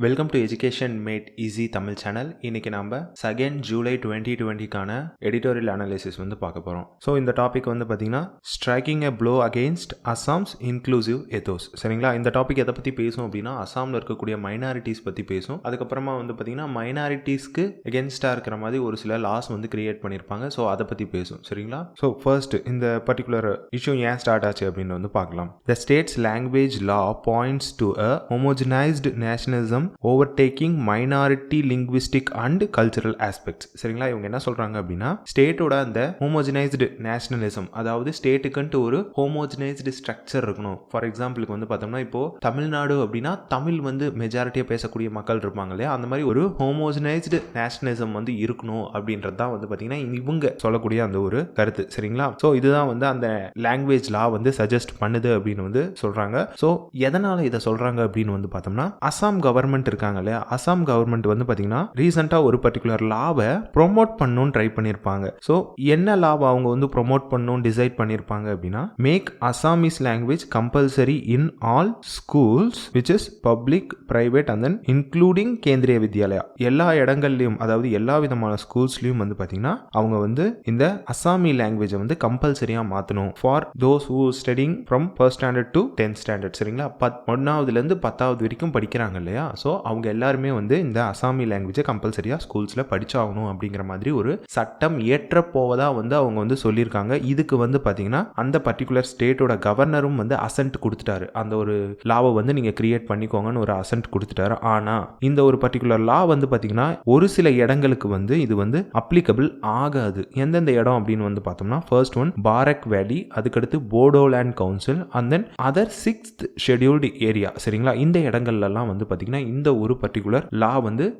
Welcome to education mat easy Tamil channel. இன்னைக்கு நம்ம 2 July 2020க்கான editorial analysis பார்க்க போகிறோம். ஸோ இந்த டாபிக் பார்த்தீங்கன்னா ஸ்ட்ரைக்கிங் எ flow against Assam's inclusive ethos. சரிங்களா? இந்த டாபிக் எதை பற்றி பேசும் அப்படின்னா அசாமில் இருக்கக்கூடிய மைனாரிட்டிஸ் பற்றி பேசும். அதுக்கப்புறமா பார்த்தீங்கன்னா மைனாரிட்டிஸ்க்கு எகென்ஸ்டாக இருக்கிற மாதிரி ஒரு சில லாஸ் கிரியேட் பண்ணியிருப்பாங்க. ஸோ அதை பற்றி பேசும். சரிங்களா? ஸோ ஃபர்ஸ்ட் இந்த பர்டிகுலர் இஷ்யூ ஏன் ஸ்டார்ட் ஆச்சு அப்படின்னு பார்க்கலாம். The states language law points to a homogenised nationalism overtaking minority linguistic and cultural aspects. சரிங்களா? இவங்க என்ன சொல்றாங்க அப்படின்னா ஸ்டேட்டோட அந்த ஹோமோஜனைஸ்டு நேஷனலிசம், அதாவது ஸ்டேட்டுக்குன்ட்டு ஒரு ஹோமோஜனைஸ்டு ஸ்ட்ரக்சர் இருக்கணும். ஃபார் எக்ஸாம்பிளுக்கு பார்த்தோம்னா இப்போ தமிழ்நாடு அப்படின்னா தமிழ் மெஜாரிட்டியா பேசக்கூடிய மக்கள் இருப்பாங்க இல்லையா, அந்த மாதிரி ஒரு ஹோமோஜனைஸ்டு நேஷனலிசம் இருக்கணும் அப்படின்றது தான் பார்த்தீங்கன்னா இவங்க சொல்லக்கூடிய அந்த ஒரு கருத்து. சரிங்களா? ஸோ இதுதான் அந்த லாங்குவேஜ் லா சஜஸ்ட் பண்ணுது அப்படின்னு சொல்றாங்க. ஸோ எதனால இதை சொல்றாங்க அப்படின்னு பார்த்தோம்னா அசாம் கவர்மெண்ட் இருக்காங்க இல்லையா, அசாம் கவர்மெண்ட் பாத்தீங்கன்னா ரீசெண்டா ஒரு பர்டிகுலர் லாவை ப்ரோமோட் பண்ணணும்னு ட்ரை பண்ணிருப்பாங்க. சோ என்ன லாவை அவங்க ப்ரோமோட் பண்ணணும் டிசைட் பண்ணிருப்பாங்க அப்படின்னா make Assamese language compulsory in all schools which is public private and then including Kendriya Vidyalaya. எல்லா இடங்கள்லயும், அதாவது எல்லா விதமான ஸ்கூல்ஸ்லயும் பாத்தீங்கன்னா அவங்க இந்த அசாமி லாங்குவேஜை கம்பல்சரியா மாத்தணும் for those who studying from first standard to 10th standard. சரிங்களா? 1ஆவதுல இருந்து 10வது வரைக்கும் படிக்கிறாங்க இல்லையா, ஸோ அவங்க எல்லாருமே இந்த அசாமி லாங்குவேஜை கம்பல்சரியாக ஸ்கூல்ஸில் படிச்சாகணும் அப்படிங்கிற மாதிரி ஒரு சட்டம் ஏற்ற போவதா அவங்க சொல்லியிருக்காங்க. இதுக்கு பார்த்தீங்கன்னா அந்த பர்டிகுலர் ஸ்டேட்டோட கவர்னரும் அசென்ட் கொடுத்துட்டாரு. அந்த ஒரு லாவை நீங்கள் கிரியேட் பண்ணிக்கோங்கன்னு ஒரு அசென்ட் கொடுத்துட்டாரு. ஆனால் இந்த ஒரு பர்டிகுலர் லா பார்த்தீங்கன்னா ஒரு சில இடங்களுக்கு இது அப்ளிகபிள் ஆகாது. எந்தெந்த இடம் அப்படின்னு பார்த்தோம்னா ஃபர்ஸ்ட் ஒன் பாரக் வேலி, அதுக்கடுத்து Bodoland council and then other 6th scheduled area. சரிங்களா? இந்த இடங்கள்லாம் பார்த்தீங்கன்னா இந்த ஒரு பர்டிகுலர் லா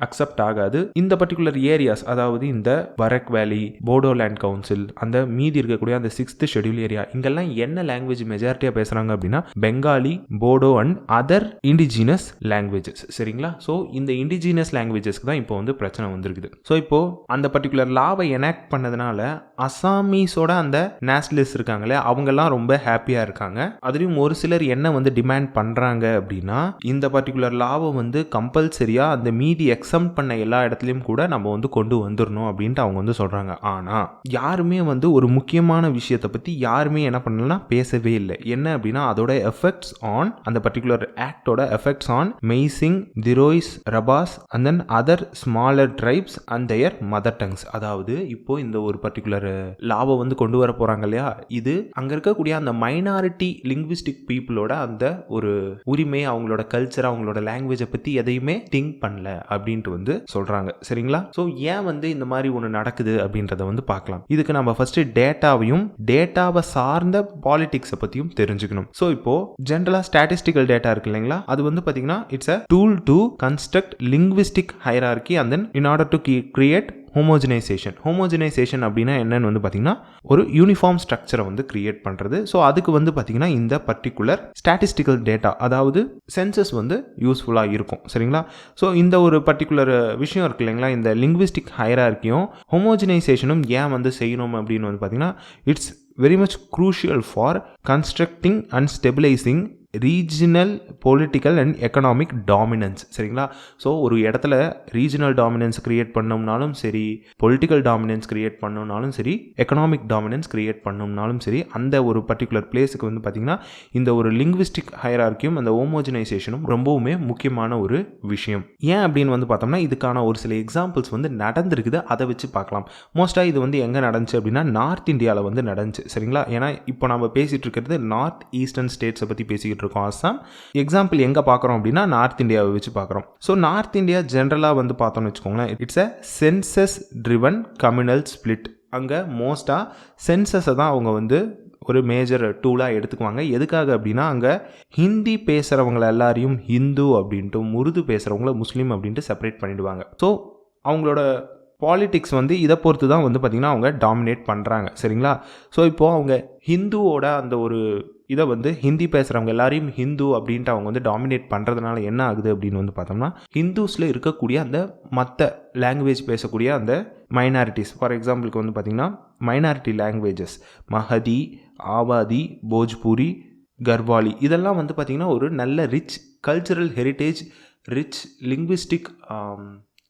அக்செப்ட் ஆகாது. இந்த பர்டிகுலர் ஏரியாஸ், அதாவது இந்த பரக் வேலி, போடோலேண்ட் கவுன்சில், அந்த மீதி இருக்கக்கூடிய அந்த 6th ஷெட்யூல் ஏரியா, இங்கெல்லாம் என்ன லாங்குவேஜ் மெஜாரிட்டியா பேசுறாங்க அப்படின்னா Bengali, Bodo and other indigenous languages. சரிங்களா? ஸோ இந்த இண்டிஜினஸ் லாங்குவேஜஸ்க்கு தான் இப்போ பிரச்சனை வந்திருக்குது. ஸோ இப்போ அந்த பர்டிகுலர் லாவை எனாக்ட் பண்ணதுனால அசாமீஸோட அந்த நேஷனலிஸ்ட் இருக்காங்களே அவங்கெல்லாம் ரொம்ப ஹாப்பியா இருக்காங்க. அதுலயும் ஒரு சிலர் என்ன டிமாண்ட் பண்றாங்க அப்படின்னா இந்த பர்டிகுலர் லாவை கம்பல்சரியா அந்த மீதி எக்ஸம்ட் பண்ண எல்லா இடத்துலயும் கூட நம்ம கொண்டு வந்துடணும் அப்படின்ட்டு அவங்க சொல்றாங்க. ஆனா யாருமே ஒரு முக்கியமான விஷயத்தை பத்தி யாருமே என்ன பண்ணலன்னா பேசவே இல்லை. என்ன அப்படின்னா அதோட எஃபெக்ட்ஸ் ஆன் அந்த பர்டிகுலர் ஆக்டோட effects on Mising, Deoris, Rabhas and then other smaller tribes and their mother tongues. அதாவது இப்போ இந்த ஒரு பர்டிகுலர் லாவை கொண்டு வர போறாங்க இல்லையா, இது அங்க இருக்கக்கூடிய அந்த மைனாரிட்டி லிங்குவிஸ்டிக் பீப்புளோட அந்த ஒரு உரிமை, அவங்களோட கல்ச்சர், அவங்களோட லாங்குவேஜை பத்தி எதையுமே திங்க் பண்ணல அப்படின்ட்டு சொல்றாங்க. சரிங்களா? சோ ஏன் இந்த மாதிரி ஒன்று நடக்குது அப்படின்றத பார்க்கலாம். இதுக்கு நம்ம ஃபர்ஸ்ட் டேட்டாவை சார்ந்த பாலிடிக்ஸை பத்தியும் தெரிஞ்சுக்கணும். சோ இப்போ ஜெனரலா ஸ்டாட்டிஸ்டிக்கல் டேட்டா இருக்கு இல்லைங்களா, அது பாத்தீங்கன்னா it's a tool to construct linguistic hierarchy and then in order to create homogenisation அப்படின்னா என்னன்னு பார்த்தீங்கன்னா ஒரு யூனிஃபார்ம் ஸ்ட்ரக்சரை கிரியேட் பண்றது. ஸோ அதுக்கு பார்த்தீங்கன்னா இந்த பர்டிகுலர் ஸ்டாட்டிஸ்டிக்கல் டேட்டா, அதாவது சென்சஸ் யூஸ்ஃபுல்லாக இருக்கும். சரிங்களா? ஸோ இந்த ஒரு பர்டிகுலர் விஷயம் இருக்கு இல்லைங்களா, இந்த லிங்குவிஸ்டிக் ஹைரார்கியும் ஹோமோஜனைசேஷனும் ஏன் செய்யணும் அப்படின்னு பார்த்தீங்கன்னா it's very much crucial for constructing and stabilising regional political and economic dominance. சரிங்களா? ஸோ ஒரு இடத்துல ரீஜனல் டாமினன்ஸ் கிரியேட் பண்ணோம்னாலும் சரி, பொலிட்டிக்கல் டாமினன்ஸ் கிரியேட் பண்ணோம்னாலும் சரி, எக்கனாமிக் டாமினன்ஸ் கிரியேட் பண்ணோம்னாலும் சரி, அந்த ஒரு பர்டிகுலர் பிளேஸுக்கு பார்த்தீங்கன்னா இந்த ஒரு லிங்குவிஸ்டிக் ஹைரார்கியும் அந்த ஹோமோஜனைசேஷனும் ரொம்பவுமே முக்கியமான ஒரு விஷயம். ஏன் அப்படின்னு பார்த்தோம்னா இதுக்கான ஒரு சில எக்ஸாம்பிள்ஸ் நடந்திருக்குது. அதை வச்சு பார்க்கலாம். மோஸ்ட்டாக இது எங்கே நடந்துச்சு அப்படின்னா நார்த் இந்தியாவில் நடந்துச்சு. சரிங்களா? ஏன்னா இப்போ நம்ம பேசிட்டு இருக்கிறது நார்த் ஈஸ்டர்ன் ஸ்டேட்ஸை பற்றி பேசிக்கிட்டு இருக்கோம். அசாம் எக்ஸாம்பிள் எங்க பார்க்குறோம் அப்படின்னா நார்த் இந்தியாவை வச்சு பார்க்குறோம். ஸோ நார்த் இந்தியா ஜென்ரலாக பார்த்தோம்னு வச்சுக்கோங்களேன், it's a census driven communal split. அங்கே மோஸ்ட்டாக சென்சஸை தான் அவங்க ஒரு மேஜர் டூலாக எடுத்துக்குவாங்க. எதுக்காக அப்படின்னா அங்கே ஹிந்தி பேசுகிறவங்கள எல்லாரையும் ஹிந்து அப்படின்ட்டு, உருது பேசுகிறவங்கள முஸ்லீம் அப்படின்ட்டு செப்பரேட் பண்ணிடுவாங்க. ஸோ அவங்களோட பாலிடிக்ஸ் இதை பொறுத்து தான் பார்த்தீங்கன்னா அவங்க டாமினேட் பண்ணுறாங்க. சரிங்களா? ஸோ இப்போது அவங்க ஹிந்துவோட அந்த ஒரு இதை ஹிந்தி பேசுகிறவங்க எல்லாரையும் ஹிந்து அப்படின்ட்டு அவங்க டாமினேட் பண்ணுறதுனால என்ன ஆகுது அப்படின்னு பார்த்தோம்னா ஹிந்துஸில் இருக்கக்கூடிய அந்த மற்ற லாங்குவேஜ் பேசக்கூடிய அந்த மைனாரிட்டிஸ், ஃபார் எக்ஸாம்பிளுக்கு பார்த்தீங்கன்னா மைனாரிட்டி லாங்குவேஜஸ் மஹதி, ஆவாதி, போஜ்பூரி, கர்வாலி, இதெல்லாம் பார்த்தீங்கன்னா ஒரு நல்ல rich cultural heritage rich linguistic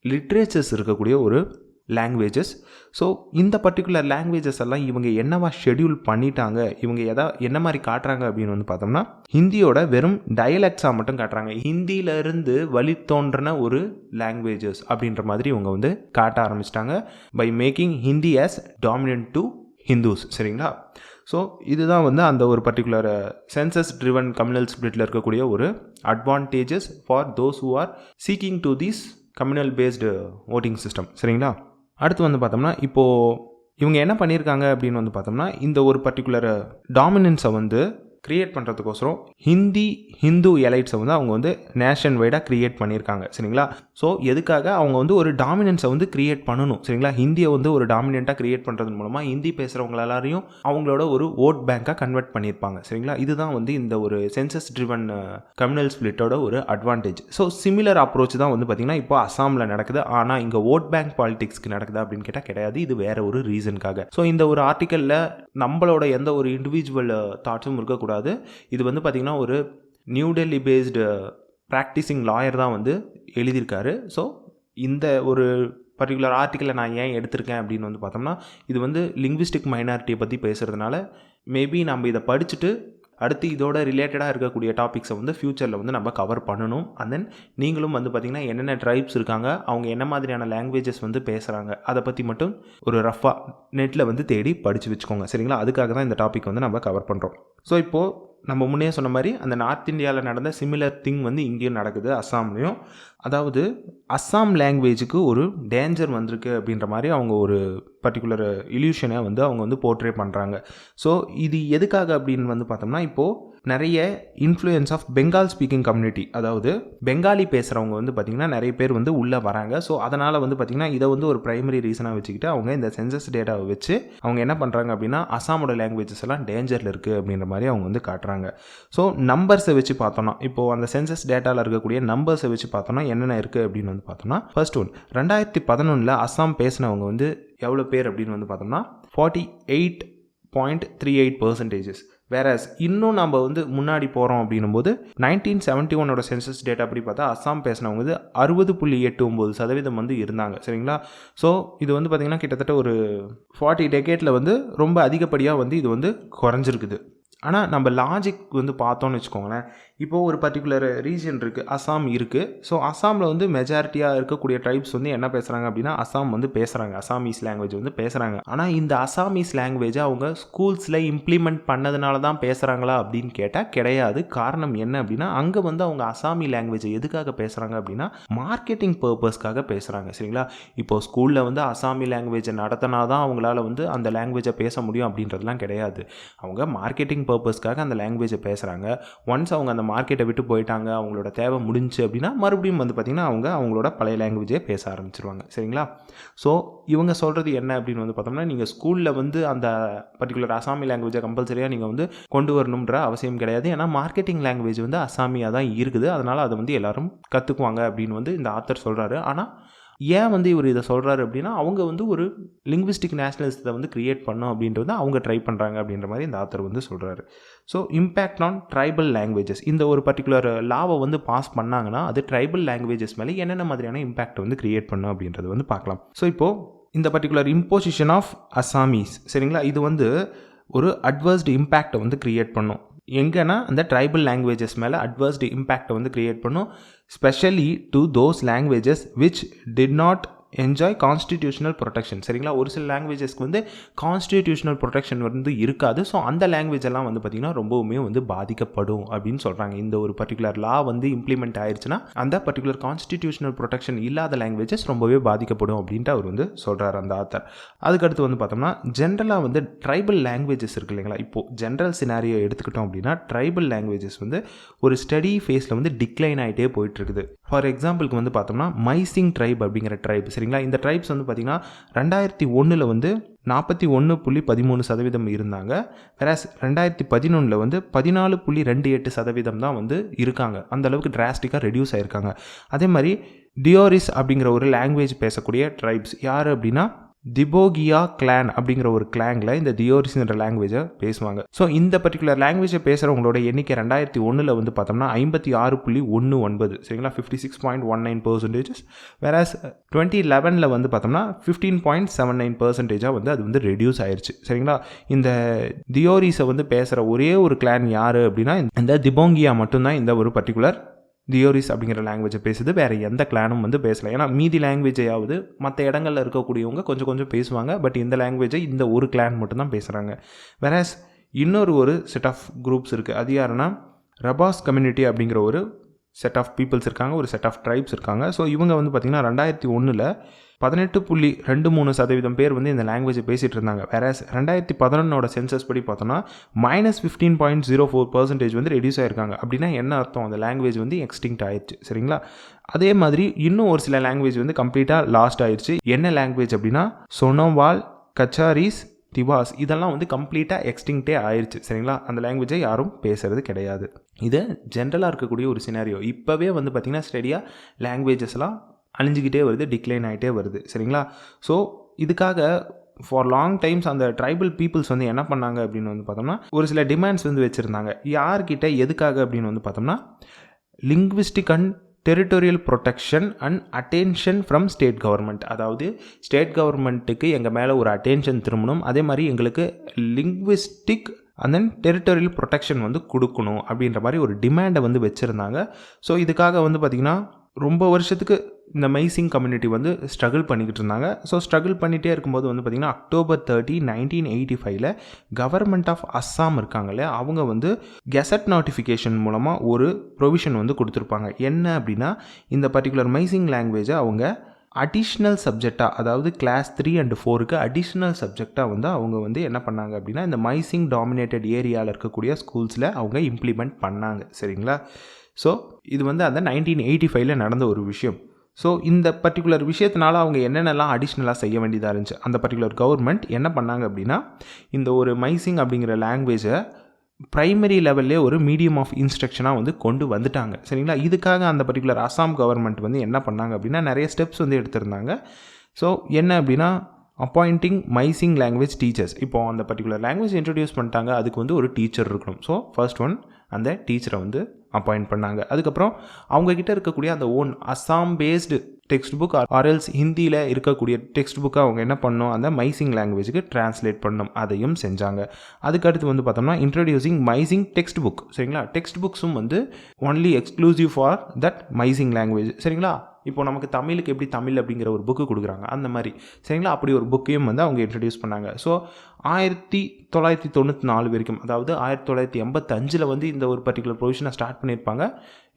literatures இருக்கக்கூடிய ஒரு லாங்குவேஜஸ். ஸோ இந்த பர்டிகுலர் லாங்குவேஜஸ் எல்லாம் இவங்க என்னவா ஷெட்யூல் பண்ணிட்டாங்க, இவங்க என்ன மாதிரி காட்டுறாங்க அப்படின்னு வந்து பார்த்தோம்னா ஹிந்தியோட வெறும் டயலெக்ட்ஸாக மட்டும் காட்டுறாங்க. ஹிந்தியிலிருந்து வழித்தோன்றின ஒரு லாங்குவேஜஸ் அப்படின்ற மாதிரி இவங்க வந்து காட்ட ஆரம்பிச்சிட்டாங்க by making Hindi as dominant to Hindus. சரிங்களா? ஸோ இதுதான் வந்து அந்த ஒரு பர்டிகுலர் சென்சஸ் ட்ரிவன் கம்யூனல் ஸ்பிளிட்டில் இருக்கக்கூடிய ஒரு advantages for those who are seeking to this communal based voting system. சரிங்களா? அடுத்து வந்து பார்த்தோம்னா இப்போது இவங்க என்ன பண்ணியிருக்காங்க அப்படின்னு வந்து பார்த்தோம்னா இந்த ஒரு பர்டிகுலர் டாமினன்ஸை வந்து க்ரியேட் பண்ணுறதுக்கோசரம் ஹிந்து எலைட்ஸை வந்து அவங்க வந்து நேஷன் வைடாக க்ரியேட் பண்ணியிருக்காங்க. சரிங்களா? ஸோ எதுக்காக அவங்க வந்து ஒரு டாமினன்ஸை வந்து க்ரியேட் பண்ணணும். சரிங்களா? ஹிந்தியை வந்து ஒரு டாமினண்ட்டாக க்ரியேட் பண்ணுறது மூலமாக ஹிந்தி பேசுகிறவங்க எல்லாரையும் அவங்களோட ஒரு ஓட் பேங்காக கன்வெர்ட் பண்ணியிருப்பாங்க. சரிங்களா? இதுதான் வந்து இந்த ஒரு சென்சஸ் ட்ரிவன் கம்யூனல் ஸ்பிளிட்டோட ஒரு அட்வான்டேஜ். ஸோ சிமிலர் அப்ரோச் தான் வந்து பார்த்திங்கன்னா இப்போ அஸ்ஸாமில் நடக்குது. ஆனால் இங்கே ஓட் பேங்க் பாலிடிக்ஸ்க்கு நடக்குதா அப்படின்னு கேட்டால் கிடையாது. இது வேற ஒரு ரீசனுக்காக. ஸோ இந்த ஒரு ஆர்டிக்கலில் நம்மளோட எந்த ஒரு இண்டிவிஜுவல் தாட்ஸும் இருக்கக்கூடாது. இது வந்து பார்த்திங்கன்னா ஒரு new Delhi based practising lawyer தான் வந்து எழுதியிருக்காரு. ஸோ இந்த ஒரு பர்டிகுலர் ஆர்டிக்கலை நான் ஏன் எடுத்திருக்கேன் அப்படின்னு வந்து பார்த்தோம்னா இது வந்து லிங்குவிஸ்டிக் மைனாரிட்டியை பற்றி பேசுகிறதுனால மேபி நம்ம இதை படிச்சுட்டு அடுத்து இதோட ரிலேட்டடாக இருக்கக்கூடிய டாபிக்ஸை வந்து ஃப்யூச்சரில் வந்து நம்ம கவர் பண்ணணும். அண்ட் தென் நீங்களும் வந்து பார்த்திங்கன்னா என்னென்ன ட்ரைப்ஸ் இருக்காங்க, அவங்க என்ன மாதிரியான லாங்குவேஜஸ் வந்து பேசுகிறாங்க, அதை பற்றி மட்டும் ஒரு ரஃபாக நெட்டில் வந்து தேடி படித்து வச்சுக்கோங்க. சரிங்களா? அதுக்காக தான் இந்த டாபிக் வந்து நம்ம கவர் பண்ணுறோம். ஸோ இப்போது நம்ம முன்னே சொன்ன மாதிரி அந்த நார்த் இந்தியாவில் நடந்த சிமிலர் திங் வந்து இங்கேயும் நடக்குது அஸ்ஸாம்லேயும். அதாவது அஸ்ஸாம் லாங்குவேஜுக்கு ஒரு டேஞ்சர் வந்திருக்கு அப்படின்ற மாதிரி அவங்க ஒரு பர்டிகுலர் இல்யூஷனை வந்து அவங்க வந்து போர்ட்ரே பண்ணுறாங்க. ஸோ இது எதுக்காக அப்படின்னு வந்து பார்த்தோம்னா இப்போது நிறைய influence of Bengal speaking community, அதாவது பெங்காலி பேசுகிறவங்க வந்து பார்த்திங்கன்னா நிறைய பேர் வந்து உள்ளே வராங்க. ஸோ அதனால் வந்து பார்த்திங்கன்னா இதை வந்து ஒரு ப்ரைமரி ரீசனாக வச்சுக்கிட்டு அவங்க இந்த சென்சஸ் டேட்டாவை வச்சு அவங்க என்ன பண்ணுறாங்க அப்படின்னா அஸ்ஸாமோட லாங்குவேஜஸ் எல்லாம் டேஞ்சரில் இருக்குது அப்படின்ற மாதிரி அவங்க வந்து காட்டுறாங்க. ஸோ நம்பர்ஸை வச்சு பார்த்தோன்னா இப்போது அந்த சென்சஸ் டேட்டாவில் இருக்கக்கூடிய நம்பர்ஸை வச்சு பார்த்தோன்னா என்னென்ன இருக்குது அப்படின்னு வந்து பார்த்தோம்னா ஃபர்ஸ்ட் ஒன் 2011 அஸ்ஸாம் பேசினவங்க வந்து எவ்வளோ பேர் அப்படின்னு வந்து பார்த்தோம்னா 48.38%. வேறஸ் இன்னும் நம்ம வந்து முன்னாடி போகிறோம் அப்படின்னும் போது 1971 சென்சஸ் டேட்டா அப்படி பார்த்தா அஸ்ஸாம் பேசினவங்க வந்து 60.89% வந்து இருந்தாங்க. சரிங்களா? ஸோ இது வந்து பார்த்திங்கன்னா கிட்டத்தட்ட ஒரு 40 டெக்கேட்டில் வந்து ரொம்ப அதிகப்படியாக வந்து இது வந்து குறைஞ்சிருக்குது. ஆனால் நம்ம லாஜிக் வந்து பார்த்தோன்னு வச்சுக்கோங்களேன், இப்போது ஒரு பர்டிகுலர் ரீஜன் இருக்குது, அஸ்ஸாம் இருக்குது. ஸோ அஸ்ஸாமில் வந்து மெஜாரிட்டியாக இருக்கக்கூடிய ட்ரைப்ஸ் வந்து என்ன பேசுகிறாங்க அப்படின்னா அஸ்ஸாம் வந்து பேசுகிறாங்க, அஸ்ஸாமீஸ் லாங்குவேஜ் வந்து பேசுகிறாங்க. ஆனால் இந்த அஸ்ஸாமீஸ் லாங்குவேஜை அவங்க ஸ்கூல்ஸில் இம்ப்ளிமெண்ட் பண்ணதுனால தான் பேசுகிறாங்களா அப்படின்னு கேட்டால் கிடையாது. காரணம் என்ன அப்படின்னா அங்கே வந்து அவங்க அஸ்ஸாமி லாங்குவேஜை எதுக்காக பேசுகிறாங்க அப்படின்னா மார்க்கெட்டிங் பர்பஸ்க்காக பேசுகிறாங்க. சரிங்களா? இப்போது ஸ்கூலில் வந்து அஸ்ஸாமி லாங்குவேஜை நடத்தினா தான் அவங்களால வந்து அந்த லாங்குவேஜை பேச முடியும் அப்படின்றதுலாம் கிடையாது. அவங்க மார்க்கெட்டிங் பர்பஸ்க்காக அந்த லாங்குவேஜை பேசுகிறாங்க. ஒன்ஸ் அவங்க அந்த மார்க்கெட்டை விட்டு போயிட்டாங்க, அவங்களோட தேவை முடிஞ்சு அப்படின்னா மறுபடியும் வந்து பார்த்திங்கன்னா அவங்களோட பழைய லாங்குவேஜே பேச ஆரம்பிச்சிருவாங்க. சரிங்களா? ஸோ இவங்க சொல்கிறது என்ன அப்படின்னு வந்து பார்த்தோம்னா நீங்கள் ஸ்கூலில் வந்து அந்த பர்டிகுலர் அஸ்ஸாமி லாங்குவேஜை கம்பல்சரியாக நீங்கள் வந்து கொண்டு வரணுன்ற அவசியம் கிடையாது. ஏன்னா மார்க்கெட்டிங் லாங்குவேஜ் வந்து அஸ்ஸாமியாக தான் இருக்குது, அதனால் அதை வந்து எல்லோரும் கற்றுக்குவாங்க அப்படின்னு வந்து இந்த ஆத்தர் சொல்கிறாரு. ஆனால் ஏன் வந்து இவர் இதை சொல்கிறாரு அப்படின்னா அவங்க வந்து ஒரு லிங்குவிஸ்டிக் நேஷனலிசத்தை வந்து கிரியேட் பண்ணோம் அப்படின்றது அவங்க ட்ரை பண்ணுறாங்க அப்படின்ற மாதிரி இந்த ஆத்தர் வந்து சொல்கிறாரு. So impact on tribal languages, இந்த ஒரு பர்டிகுலர் லாவை வந்து பாஸ் பண்ணாங்கன்னா அது ட்ரைபல் லாங்குவேஜஸ் மேலே என்னென்ன மாதிரியான இம்பேக்ட் வந்து கிரியேட் பண்ணும் அப்படின்றது வந்து பார்க்கலாம். ஸோ இப்போது இந்த பர்டிகுலர் இம்போசிஷன் ஆஃப் அஸ்ஸாமீஸ், சரிங்களா, இது வந்து ஒரு அட்வர்ஸ்டு இம்பேக்டை வந்து கிரியேட் பண்ணும். எங்கன்னா அந்த ட்ரைபல் லாங்குவேஜஸ் மேலே அட்வர்ஸ்டு இம்பேக்டை வந்து கிரியேட் பண்ணும், specially to those languages which did not enjoy constitutional protection. சரிங்களா? ஒரு சில லாங்குவேஜஸ்க்கு வந்து கான்ஸ்டிடியூஷனல் ப்ரொடெக்ஷன் வந்து இருக்காது. ஸோ அந்த லாங்குவேஜ் எல்லாம் வந்து பார்த்திங்கன்னா ரொம்பவுமே வந்து பாதிக்கப்படும் அப்படின்னு சொல்கிறாங்க. இந்த ஒரு பர்டிகுலர் லா வந்து இம்ப்ளிமெண்ட் ஆயிடுச்சுன்னா அந்த பர்டிகுலர் கான்ஸ்டிடியூஷனல் ப்ரொடெக்ஷன் இல்லாத லாங்குவேஜஸ் ரொம்பவே பாதிக்கப்படும் அப்படின்ட்டு அவர் வந்து சொல்கிறார் அந்த ஆத்தர். அதுக்கடுத்து வந்து பார்த்தோம்னா ஜென்ரலாக வந்து ட்ரைபல் லாங்குவேஜஸ் இருக்குது இல்லைங்களா, இப்போது ஜென்ரல் சினாரியோ எடுத்துக்கிட்டோம் அப்படின்னா ட்ரைபல் லாங்குவேஜஸ் வந்து ஒரு ஸ்டடி ஃபேஸில் வந்து டிக்ளைன் ஆகிட்டே போயிட்டுருக்குது. ஃபார் எக்ஸாம்பிளுக்கு வந்து பார்த்தோம்னா மைசிங் ட்ரைப் அப்படிங்கிற ட்ரைப், சரிங்களா, இந்த ட்ரைப்ஸ் வந்து பார்த்திங்கன்னா 2001 வந்து 41.13% இருந்தாங்க. வேறஸ் 2011 வந்து 14.28% தான் வந்து இருக்காங்க. அந்தளவுக்கு டிராஸ்டிக்காக ரெடியூஸ் ஆகிருக்காங்க. அதே மாதிரி டியோரிஸ் அப்படிங்கிற ஒரு லாங்குவேஜ் பேசக்கூடிய ட்ரைப்ஸ் யார் அப்படின்னா திபோகியா கிளான் அப்படிங்கிற ஒரு கிளாங்கில் இந்த தியோரிஸ்ன்ற லாங்குவேஜை பேசுவாங்க. ஸோ இந்த பர்டிகுலர் லாங்குவேஜை பேசுகிறவங்களோட எண்ணிக்கை 2001 வந்து பார்த்தோம்னா 56.19 சரிங்களா, 56.19%. வேறாஸ் 2011 வந்து பார்த்தோம்னா 15.79% வந்து அது வந்து ரெடியூஸ் ஆயிடுச்சு சரிங்களா. இந்த தியோரிஸை வந்து பேசுகிற ஒரே ஒரு கிளான் யார் அப்படின்னா இந்த திபோங்கியா மட்டும்தான் இந்த ஒரு பர்டிகுலர் தியோரிஸ் அப்படிங்கிற லாங்குவேஜை பேசுது. வேறு எந்த கிளானும் வந்து பேசலை. ஏன்னா மீதி லாங்குவேஜையாவது மற்ற இடங்களில் இருக்கக்கூடியவங்க கொஞ்சம் கொஞ்சம் பேசுவாங்க. பட் இந்த லாங்குவேஜை இந்த ஒரு கிளான் மட்டும்தான் பேசுகிறாங்க. வேறாஸ் இன்னொரு செட் ஆஃப் குரூப்ஸ் இருக்குது. அது யாருன்னா ரபாஸ் கம்யூனிட்டி அப்படிங்கிற ஒரு செட் ஆஃப் பீப்புள்ஸ் இருக்காங்க, ஒரு செட் ஆஃப் ட்ரைப்ஸ் இருக்காங்க. ஸோ இவங்க வந்து பார்த்திங்கன்னா 2001 18.23% பேர் வந்து இந்த லாங்குவேஜை பேசிகிட்டு இருந்தாங்க. வேறாஸ் 2011 சென்சஸ் படி பார்த்தோன்னா -15.04% வந்து ரெடியூஸ் ஆகிருக்காங்க. அப்படின்னா என்ன அர்த்தம்? அந்த லாங்குவேஜ் வந்து எக்ஸ்டிங்க்ட் ஆயிடுச்சு சரிங்களா. அதே மாதிரி இன்னும் ஒரு சில லாங்குவேஜ் வந்து கம்ப்ளீட்டாக லாஸ்ட் ஆயிடுச்சு. என்ன லாங்குவேஜ் அப்படின்னா சோனோவால், கச்சாரிஸ், திவாஸ் இதெல்லாம் வந்து கம்ப்ளீட்டாக எக்ஸ்டிங்க்டே ஆயிடுச்சு சரிங்களா. அந்த லாங்குவேஜை யாரும் பேசுகிறது கிடையாது. இது ஜென்ரலாக இருக்கக்கூடிய ஒரு சினாரியோ. இப்போவே வந்து பார்த்திங்கன்னா ஸ்டடியாக லாங்குவேஜஸ்லாம் அழிஞ்சிக்கிட்டே வருது, டிக்ளைன் ஆகிட்டே வருது சரிங்களா. ஸோ இதுக்காக ஃபார் லாங் டைம்ஸ் அந்த ட்ரைபல் பீப்புள்ஸ் வந்து என்ன பண்ணாங்க அப்படின்னு வந்து பார்த்தோம்னா ஒரு சில டிமாண்ட்ஸ் வந்து வச்சுருந்தாங்க. யார்கிட்ட எதுக்காக அப்படின்னு வந்து பார்த்தோம்னா linguistic and territorial protection and attention from state government. அதாவது ஸ்டேட் கவர்மெண்ட்டுக்கு எங்கள் மேலே ஒரு அட்டென்ஷன் திரும்பணும், அதே மாதிரி எங்களுக்கு linguistic and then territorial protection வந்து கொடுக்கணும் அப்படின்ற மாதிரி ஒரு டிமாண்டை வந்து வச்சுருந்தாங்க. ஸோ இதுக்காக வந்து பார்த்திங்கன்னா ரொம்ப வருஷத்துக்கு இந்த மைசிங் கம்யூனிட்டி வந்து ஸ்ட்ரகிள் பண்ணிக்கிட்டு இருந்தாங்க. ஸோ ஸ்ட்ரகிள் பண்ணிகிட்டே இருக்கும்போது வந்து பார்த்திங்கன்னா October 30, 1985 கவர்மெண்ட் ஆஃப் அஸ்ஸாம் இருக்காங்க இல்லையா, அவங்க வந்து கெசட் நோட்டிஃபிகேஷன் மூலமாக ஒரு ப்ரொவிஷன் வந்து கொடுத்துருப்பாங்க. என்ன அப்படின்னா இந்த பர்டிகுலர் மைசிங் லாங்குவேஜை அவங்க அடிஷ்னல் சப்ஜெக்டாக, அதாவது கிளாஸ் 3 and 4க்கு அடிஷ்னல் சப்ஜெக்டாக வந்து அவங்க வந்து என்ன பண்ணாங்க அப்படின்னா இந்த மைசிங் டாமினேட்டட் ஏரியாவில் இருக்கக்கூடிய ஸ்கூல்ஸில் அவங்க இம்ப்ளிமெண்ட் பண்ணாங்க சரிங்களா. ஸோ இது வந்து அந்த 1985 நடந்த ஒரு விஷயம். ஸோ இந்த பர்டிகுலர் விஷயத்தினால அவங்க என்னென்னலாம் அடிஷ்னலாக செய்ய வேண்டியதாக இருந்துச்சு. அந்த பர்டிகுலர் கவர்மெண்ட் என்ன பண்ணாங்க அப்படின்னா இந்த ஒரு மைசிங் அப்படிங்கிற லாங்குவேஜை ப்ரைமரி லெவல்லே ஒரு மீடியம் ஆஃப் இன்ஸ்ட்ரக்ஷனாக வந்து கொண்டு வந்துட்டாங்க சரிங்களா. இதுக்காக அந்த பர்டிகுலர் அஸ்ஸாம் கவர்மெண்ட் வந்து என்ன பண்ணாங்க அப்படின்னா நிறைய ஸ்டெப்ஸ் வந்து எடுத்திருந்தாங்க. ஸோ என்ன அப்படின்னா அப்பாயிண்டிங் மைசிங் லாங்குவேஜ் டீச்சர்ஸ். இப்போ அந்த பர்டிகுலர் லாங்குவேஜ் இன்ட்ரடியூஸ் பண்ணிட்டாங்க, அதுக்கு வந்து ஒரு டீச்சர் இருக்கணும். ஸோ ஃபர்ஸ்ட் ஒன் அந்த டீச்சரை வந்து அப்பாயிண்ட் பண்ணாங்க. அதுக்கப்புறம் அவங்கக்கிட்ட இருக்கக்கூடிய அந்த own Assam based text book ஆர்எல்ஸ் ஹிந்தியில் இருக்கக்கூடிய டெக்ஸ்ட் புக்கை அவங்க என்ன பண்ணணும், அந்த மைசிங் லாங்குவேஜுக்கு டிரான்ஸ்லேட் பண்ணணும், அதையும் செஞ்சாங்க. அதுக்கடுத்து வந்து பார்த்தோம்னா இன்ட்ரடியூசிங் மைசிங் டெக்ஸ்ட் புக் சரிங்களா. டெக்ஸ்ட் புக்ஸும் வந்து only exclusive for that Mising language சரிங்களா. இப்போ நமக்கு தமிழுக்கு எப்படி தமிழ் அப்படிங்கிற ஒரு புக்கு கொடுக்குறாங்க அந்த மாதிரி சரிங்களா, அப்படி ஒரு புக்கையும் வந்து அவங்க இன்ட்ரடியூஸ் பண்ணாங்க. ஸோ 1994 வரைக்கும், அதாவது 1985 வந்து இந்த ஒரு பர்டிகுலர் ப்ரொவிஷனை ஸ்டார்ட் பண்ணியிருப்பாங்க.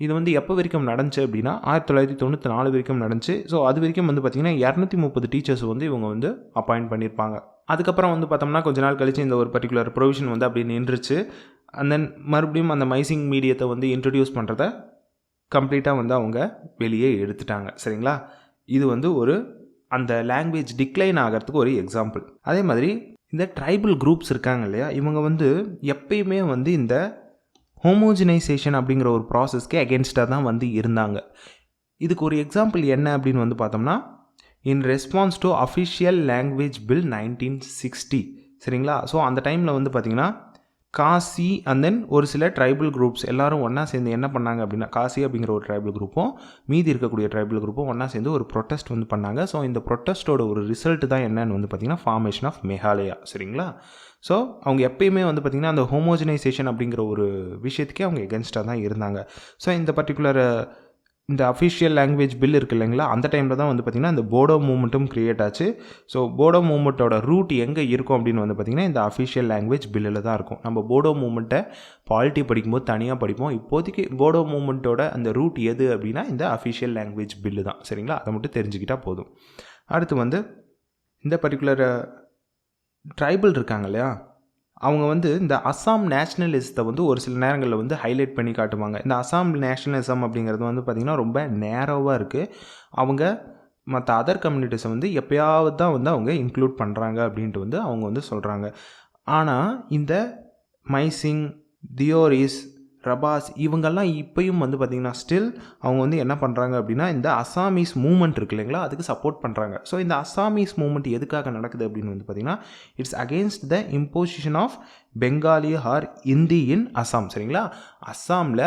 இது வந்து எப்போ வரைக்கும் நடந்துச்சு அப்படின்னா 1994 வரைக்கும் நடந்துச்சு. ஸோ அது வரைக்கும் வந்து பார்த்திங்கன்னா 230 டீச்சர்ஸ் வந்து இவங்க வந்து அப்பாயிண்ட் பண்ணியிருப்பாங்க. அதுக்கப்புறம் வந்து பார்த்தோம்னா கொஞ்ச நாள் கழிச்சு இந்த ஒரு பர்டிகுலர் ப்ரொவிஷன் வந்து அப்படி நின்றுச்சு. அண்ட் தென் மறுபடியும் அந்த மைசிங் மீடியத்தை வந்து இன்ட்ரடியூஸ் பண்ணுறத கம்ப்ளீட்டாக வந்து அவங்க வெளியே எடுத்துட்டாங்க சரிங்களா. இது வந்து ஒரு அந்த லாங்குவேஜ் டிக்ளைன் ஆகிறதுக்கு ஒரு எக்ஸாம்பிள். அதே மாதிரி இந்த ட்ரைபல் குரூப்ஸ் இருக்காங்க இல்லையா, இவங்க வந்து எப்பயுமே வந்து இந்த ஹோமோஜனைசேஷன் அப்படிங்கிற ஒரு ப்ராசஸ்க்கு அகென்ஸ்டாக தான் வந்து இருந்தாங்க. இதுக்கு ஒரு எக்ஸாம்பிள் என்ன அப்படின்னு வந்து பார்த்தோம்னா இன் response to official language bill 1960 சரிங்களா. ஸோ அந்த டைமில் வந்து பார்த்திங்கன்னா காசி அண்ட் தென் ஒரு சில ட்ரைபல் குரூப்ஸ் எல்லோரும் ஒன்றா சேர்ந்து என்ன பண்ணாங்க அப்படின்னா காசி அப்படிங்கிற ஒரு ட்ரைபல் குரூப்பும் மீதி இருக்கக்கூடிய ட்ரைபல் குரூப்பும் ஒன்றா சேர்ந்து ஒரு ப்ரொட்டஸ்ட் வந்து பண்ணாங்க. ஸோ இந்த ப்ரொட்டஸ்ட்டோட ஒரு ரிசல்ட் தான் என்னன்னு வந்து பார்த்திங்கன்னா ஃபார்மேஷன் ஆஃப் மேகாலயா சரிங்களா. ஸோ அவங்க எப்பயுமே வந்து பார்த்திங்கன்னா அந்த ஹோமோஜனைசேஷன் அப்படிங்கிற ஒரு விஷயத்துக்கே அவங்க எகென்ஸ்டாக தான் இருந்தாங்க. ஸோ இந்த பர்டிகுலர் இந்த அஃபிஷியல் லாங்குவேஜ் பில் இருக்குது இல்லைங்களா, அந்த டைமில் தான் வந்து பார்த்திங்கன்னா இந்த போடோ மூமெண்ட்டும் க்ரியேட் ஆச்சு. ஸோ போடோ மூமெண்ட்டோட ரூட் எங்கே இருக்கும் அப்படின்னு வந்து பார்த்திங்கன்னா இந்த அஃபிஷியல் லாங்குவேஜ் பில்லில் தான் இருக்கும். நம்ம போடோ மூமெண்ட்டை பாலிட்டி படிக்கும்போது தனியாக படிப்போம். இப்போதைக்கு போடோ மூமெண்ட்டோட அந்த ரூட் எது அப்படின்னா இந்த அஃபிஷியல் லாங்குவேஜ் பில்லு தான் சரிங்களா. அதை மட்டும் தெரிஞ்சுக்கிட்டால் போதும். அடுத்து வந்து இந்த பர்டிகுலர் ட்ரைபல் இருக்காங்க இல்லையா, அவங்க வந்து இந்த அஸ்ஸாம் நேஷ்னலிசத்தை வந்து ஒரு சில நேரங்களில் வந்து ஹைலைட் பண்ணி காட்டுவாங்க. இந்த அஸ்ஸாம் நேஷ்னலிசம் அப்படிங்கிறது வந்து பார்த்திங்கன்னா ரொம்ப நேரோவாக இருக்குது. அவங்க மற்ற அதர் கம்யூனிட்டிஸை வந்து எப்போயாவது தான் வந்து அவங்க இன்க்ளூட் பண்ணுறாங்க அப்படின்ட்டு வந்து அவங்க வந்து சொல்கிறாங்க. ஆனால் இந்த மைசிங், தியோரிஸ், ரபாஸ் இவங்கெல்லாம் இப்பயும் வந்து பார்த்திங்கன்னா ஸ்டில் அவங்க வந்து என்ன பண்ணுறாங்க அப்படின்னா இந்த அசாமீஸ் மூமெண்ட் இருக்கு இல்லைங்களா, அதுக்கு சப்போர்ட் பண்ணுறாங்க. ஸோ இந்த அசாமீஸ் மூமெண்ட் எதுக்காக நடக்குது அப்படின்னு வந்து பார்த்திங்கன்னா it's against the imposition of Bengali or Hindi in Assam. சரிங்களா, அஸ்ஸாமில்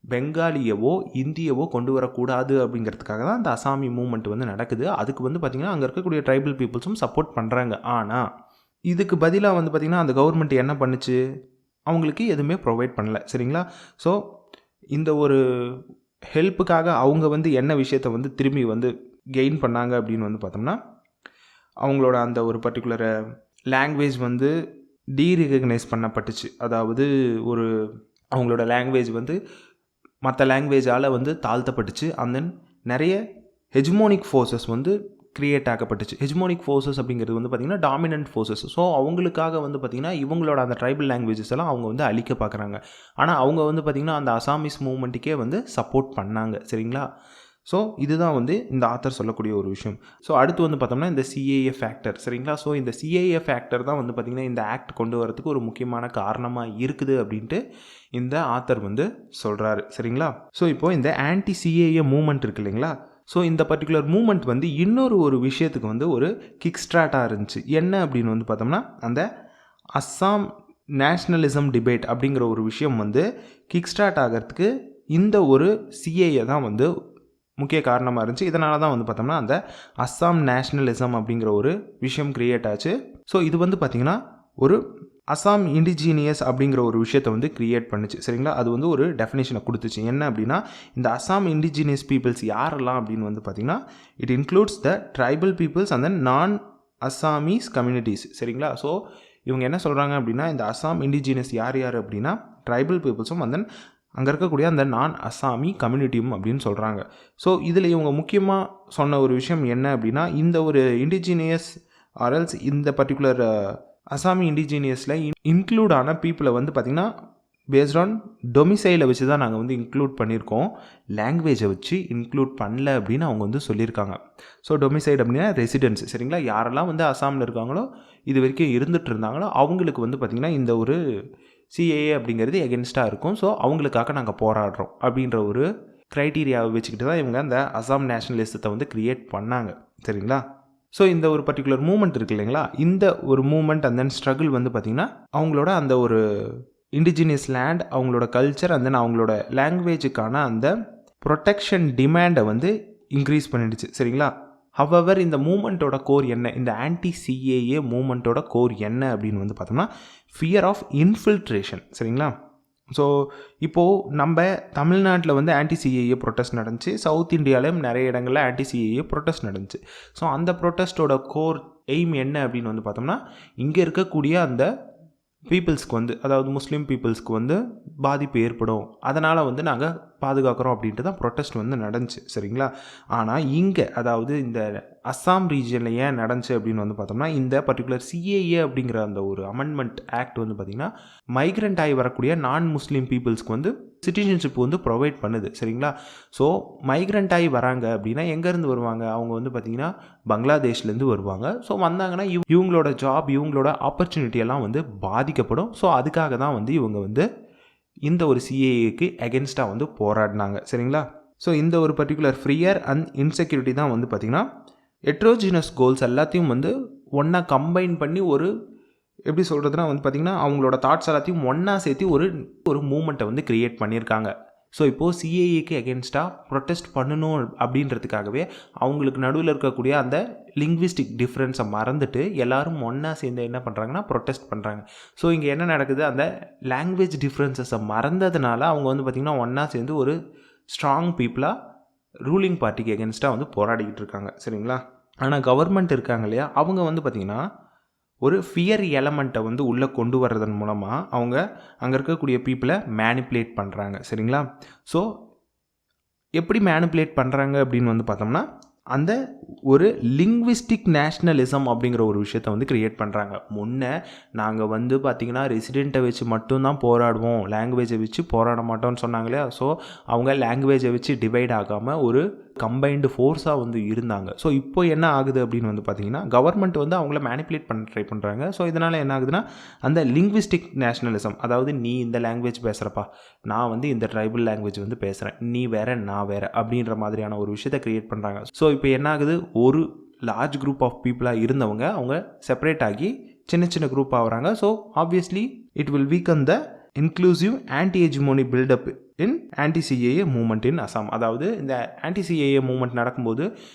பெங்காலியவோ இந்தியவோ கொண்டு வரக்கூடாது அப்படிங்கிறதுக்காக தான் அந்த அசாமி மூமெண்ட் வந்து நடக்குது. அதுக்கு வந்து பார்த்திங்கன்னா அங்கே இருக்கக்கூடிய ட்ரைபல் பீப்புள்ஸும் சப்போர்ட் பண்ணுறாங்க. ஆனால் இதுக்கு பதிலாக வந்து பார்த்திங்கன்னா அந்த கவர்மெண்ட் என்ன பண்ணுச்சு, அவங்களுக்கு எதுவுமே ப்ரொவைட் பண்ணல. சரிங்களா, ஸோ இந்த ஒரு ஹெல்ப்புக்காக அவங்க வந்து என்ன விஷயத்தை வந்து திரும்பி வந்து கெயின் பண்ணாங்க அப்படின்னு வந்து பார்த்தோம்னா அவங்களோட அந்த ஒரு பர்டிகுலர் லாங்குவேஜ் வந்து டீரெகக்னைஸ் பண்ணப்பட்டுச்சு. அதாவது ஒரு அவங்களோட லாங்குவேஜ் வந்து மற்ற லாங்குவேஜால் வந்து தாழ்த்தப்பட்டுச்சு. அண்ட் தென் நிறைய ஹெஜ்மோனிக் ஃபோர்ஸஸ் வந்து க்ரியேட் ஆக்கப்பட்டுச்சு. ஹெஜ்மோனிக் ஃபோர்ஸஸ் அப்படிங்கிறது வந்து பார்த்திங்கன்னா டாமினன்ட் ஃபோர்ஸஸ். ஸோ அவங்களுக்காக வந்து பார்த்திங்கன்னா இவங்களோட அந்த ட்ரைபல் லாங்குவேஜஸ் எல்லாம் அவங்க வந்து அழிக்க பார்க்குறாங்க. ஆனால் அவங்க வந்து பார்த்திங்கன்னா அந்த அசாமீஸ் மூவ்மெண்ட்டுக்கே வந்து சப்போர்ட் பண்ணாங்க. சரிங்களா, ஸோ இதுதான் வந்து இந்த ஆத்தர் சொல்லக்கூடிய ஒரு விஷயம். ஸோ அடுத்து வந்து பார்த்தோம்னா இந்த சிஏஏ ஃபேக்டர். சரிங்களா, ஸோ இந்த சிஏஏ ஃபேக்டர் தான் வந்து பார்த்திங்கன்னா இந்த ஆக்ட் கொண்டு வரதுக்கு ஒரு முக்கியமான காரணமாக இருக்குது அப்படின்ட்டு இந்த ஆத்தர் வந்து சொல்கிறாரு. சரிங்களா, ஸோ இப்போது இந்த ஆன்டி சிஏஏ மூவ்மெண்ட் இருக்குது இல்லைங்களா, ஸோ இந்த பர்டிகுலர் மூமெண்ட் வந்து இன்னொரு ஒரு விஷயத்துக்கு வந்து ஒரு கிக் ஸ்டார்ட்டாக இருந்துச்சு. என்ன அப்படின்னு வந்து பார்த்தோம்னா அந்த அஸ்ஸாம் நேஷ்னலிசம் டிபேட் அப்படிங்கிற ஒரு விஷயம் வந்து கிக் ஸ்டார்ட் ஆகிறதுக்கு இந்த ஒரு சிஏஏ தான் வந்து முக்கிய காரணமாக இருந்துச்சு. இதனால தான் வந்து பார்த்தோம்னா அந்த அஸ்ஸாம் நேஷ்னலிசம் அப்படிங்கிற ஒரு விஷயம் கிரியேட் ஆச்சு. ஸோ இது வந்து பார்த்திங்கன்னா ஒரு அசாம் இண்டிஜீனியஸ் அப்படிங்கிற ஒரு விஷயத்தை வந்து கிரியேட் பண்ணுச்சு. சரிங்களா, அது வந்து ஒரு டெஃபினேஷனை கொடுத்துச்சு. என்ன அப்படின்னா இந்த அசாம் இண்டிஜீனியஸ் பீப்புள்ஸ் யாரெல்லாம் அப்படின்னு வந்து பார்த்திங்கன்னா it includes the tribal peoples and then non Assamese communities. சரிங்களா, ஸோ இவங்க என்ன சொல்கிறாங்க அப்படின்னா இந்த அசாம் இண்டிஜீனியஸ் யார் யார் அப்படின்னா ட்ரைபல் பீப்புள்ஸும் அண்ட் தென் அங்கே இருக்கக்கூடிய அந்த நான் அசாமி கம்யூனிட்டியும் அப்படின்னு சொல்கிறாங்க. ஸோ இதில் இவங்க முக்கியமாக சொன்ன ஒரு விஷயம் என்ன அப்படின்னா இந்த ஒரு இண்டிஜீனியஸ் ஆர்எல்ஸ் இந்த பர்டிகுலர் அசாமி இண்டிஜீனியஸில் இன்க்ளூட் ஆன பீப்புளை வந்து பார்த்திங்கன்னா பேஸ்ட் ஆன் டொமிசைலை வச்சு தான் நாங்கள் வந்து இன்க்ளூட் பண்ணியிருக்கோம், லாங்குவேஜை வச்சு இன்க்ளூட் பண்ணல அப்படின்னு அவங்க வந்து சொல்லியிருக்காங்க. ஸோ டொமிசைட் அப்படின்னா ரெசிடென்ஸ். சரிங்களா, யாரெல்லாம் வந்து அசாமில் இருக்காங்களோ இது வரைக்கும் இருந்துகிட்டு இருந்தாங்களோ அவங்களுக்கு வந்து பார்த்திங்கன்னா இந்த ஒரு சிஏஏ அப்படிங்கிறது எகென்ஸ்டாக இருக்கும். ஸோ அவங்களுக்காக நாங்கள் போராடுறோம் அப்படின்ற ஒரு க்ரைட்டீரியாவை வச்சுக்கிட்டு தான் இவங்க அந்த அசாம் நேஷ்னலிசத்தை வந்து க்ரியேட் பண்ணாங்க. சரிங்களா, ஸோ இந்த ஒரு பர்டிகுலர் மூமெண்ட் இருக்குது இல்லைங்களா, இந்த ஒரு மூமெண்ட் அண்ட் தென் ஸ்ட்ரகிள் வந்து பார்த்திங்கன்னா அவங்களோட அந்த ஒரு இண்டிஜினியஸ் லேண்ட், அவங்களோட கல்ச்சர் அண்ட் தென் அவங்களோட லாங்குவேஜுக்கான அந்த ப்ரொடெக்ஷன் டிமாண்டை வந்து இன்க்ரீஸ் பண்ணிடுச்சு. சரிங்களா, ஹவவர் இந்த மூமெண்ட்டோட கோர் என்ன, இந்த ஆன்டி சிஏஏ மூமெண்ட்டோட கோர் என்ன அப்படின்னு வந்து பார்த்தோம்னா ஃபியர் ஆஃப் இன்ஃபில்ட்ரேஷன். சரிங்களா, ஸோ இப்போது நம்ம தமிழ்நாட்டில் வந்து ஆன்டி சிஏஏ ப்ரொட்டஸ்ட் நடந்துச்சு, சவுத் இந்தியாவிலும் நிறைய இடங்களில் ஆன்டி சிஏஏ ப்ரொட்டஸ்ட் நடந்துச்சு. ஸோ அந்த ப்ரொட்டஸ்ட்டோட கோர் எய்ம் என்ன அப்படின்னு வந்து பார்த்தோம்னா இங்கே இருக்கக்கூடிய அந்த பீப்புள்ஸ்க்கு வந்து அதாவது முஸ்லீம் பீப்புள்ஸ்க்கு வந்து பாதிப்பு ஏற்படும், அதனால் வந்து நாங்கள் பாதுகாக்கிறோம் அப்படின்ட்டு தான் ப்ரொட்டஸ்ட் வந்து நடந்துச்சு. சரிங்களா, ஆனால் இங்கே அதாவது இந்த அஸ்ஸாம் ரீஜனில் ஏன் நடந்துச்சு அப்படின்னு வந்து பார்த்தோம்னா இந்த பர்டிகுலர் சிஏஏ அப்படிங்கிற அந்த ஒரு அமெண்ட்மெண்ட் ஆக்ட் வந்து பார்த்திங்கன்னா மைக்ரண்ட் ஆகி வரக்கூடிய நான் முஸ்லீம் பீப்புள்ஸ்க்கு வந்து சிட்டிசன்ஷிப் வந்து ப்ரொவைட் பண்ணுது. சரிங்களா, ஸோ மைக்ரண்ட் ஆகி வராங்க அப்படின்னா எங்கேருந்து வருவாங்க, அவங்க வந்து பார்த்திங்கன்னா பங்களாதேஷ்லேருந்து வருவாங்க. ஸோ வந்தாங்கன்னா இவங்களோட ஜாப் இவங்களோட ஆப்பர்ச்சுனிட்டி எல்லாம் வந்து பாதிக்கப்படும். ஸோ அதுக்காக தான் வந்து இவங்க வந்து இந்த ஒரு சிஏஏக்கு எகென்ஸ்டாக வந்து போராடினாங்க. சரிங்களா, ஸோ இந்த ஒரு பர்டிகுலர் ஃப்ரியர் அண்ட் இன்செக்யூரிட்டி தான் வந்து பார்த்திங்கன்னா ஹெட்ரோஜினஸ் கோல்ஸ் எல்லாத்தையும் வந்து ஒன்றா கம்பைன் பண்ணி ஒரு எப்படி சொல்கிறதுனா வந்து பார்த்திங்கன்னா அவங்களோட தாட்ஸ் எல்லாத்தையும் ஒன்றா சேர்த்து ஒரு மூமெண்ட்டை வந்து க்ரியேட் பண்ணியிருக்காங்க. ஸோ இப்போது சிஏஏக்கு எகென்ஸ்டாக ப்ரொட்டஸ்ட் பண்ணணும் அப்படின்றதுக்காகவே அவங்களுக்கு நடுவில் இருக்கக்கூடிய அந்த லிங்க்விஸ்டிக் டிஃப்ரென்ஸை மறந்துட்டு எல்லோரும் ஒன்றா சேர்ந்து என்ன பண்ணுறாங்கன்னா ப்ரொட்டஸ்ட் பண்ணுறாங்க. ஸோ இங்கே என்ன நடக்குது, அந்த லாங்குவேஜ் டிஃப்ரென்சஸை மறந்ததுனால அவங்க வந்து பார்த்திங்கன்னா ஒன்றா சேர்ந்து ஒரு ஸ்ட்ராங் பீப்புளாக ரூலிங் பார்ட்டிக்கு எகென்ஸ்டாக வந்து போராடிக்கிட்டு இருக்காங்க. சரிங்களா, ஆனால் கவர்மெண்ட் இருக்காங்க இல்லையா, அவங்க வந்து பார்த்திங்கன்னா ஒரு ஃபியர் எலமெண்ட்டை வந்து உள்ளே கொண்டு வர்றதன் மூலமாக அவங்க அங்கே இருக்கக்கூடிய பீப்புளை மேனிப்புலேட் பண்ணுறாங்க. சரிங்களா, ஸோ எப்படி மேனிப்புலேட் பண்ணுறாங்க அப்படின்னு வந்து பார்த்தோம்னா அந்த ஒரு லிங்க்விஸ்டிக் நேஷ்னலிசம் அப்படிங்கிற ஒரு விஷயத்தை வந்து க்ரியேட் பண்ணுறாங்க. முன்னே நாங்கள் வந்து பார்த்திங்கன்னா ரெசிடெண்ட்டை வச்சு மட்டும்தான் போராடுவோம், லாங்குவேஜை வச்சு போராட மாட்டோம்னு சொன்னாங்களே. ஸோ அவங்க லாங்குவேஜை வச்சு டிவைட் ஆகாமல் ஒரு கம்பைன்டு ஃபோர்ஸாக வந்து இருந்தாங்க. ஸோ இப்போ என்ன ஆகுது அப்படின்னு வந்து பார்த்தீங்கன்னா கவர்மெண்ட் வந்து அவங்கள மேனிப்புலேட் பண்ண ட்ரை பண்ணுறாங்க. ஸோ இதனால் என்ன ஆகுதுன்னா அந்த லிங்குவிஸ்டிக் நேஷனலிசம், அதாவது நீ இந்த லாங்குவேஜ் பேசுகிறப்பா, நான் வந்து இந்த ட்ரைபல் லாங்குவேஜ் வந்து பேசுகிறேன், நீ வேற நான் வேற அப்படின்ற மாதிரியான ஒரு விஷயத்தை க்ரியேட் பண்ணுறாங்க. ஸோ இப்போ என்ன ஆகுது, ஒரு லார்ஜ் குரூப் ஆஃப் பீப்புளாக இருந்தவங்க அவங்க செப்பரேட் ஆகி சின்ன சின்ன குரூப் ஆகுறாங்க. So obviously it will weaken the inclusive anti hegemony buildup in anti CAA movement in Assam. அதாவது இந்த ஆன்டி சிஏஏ மூவ்மெண்ட் நடக்கும்போது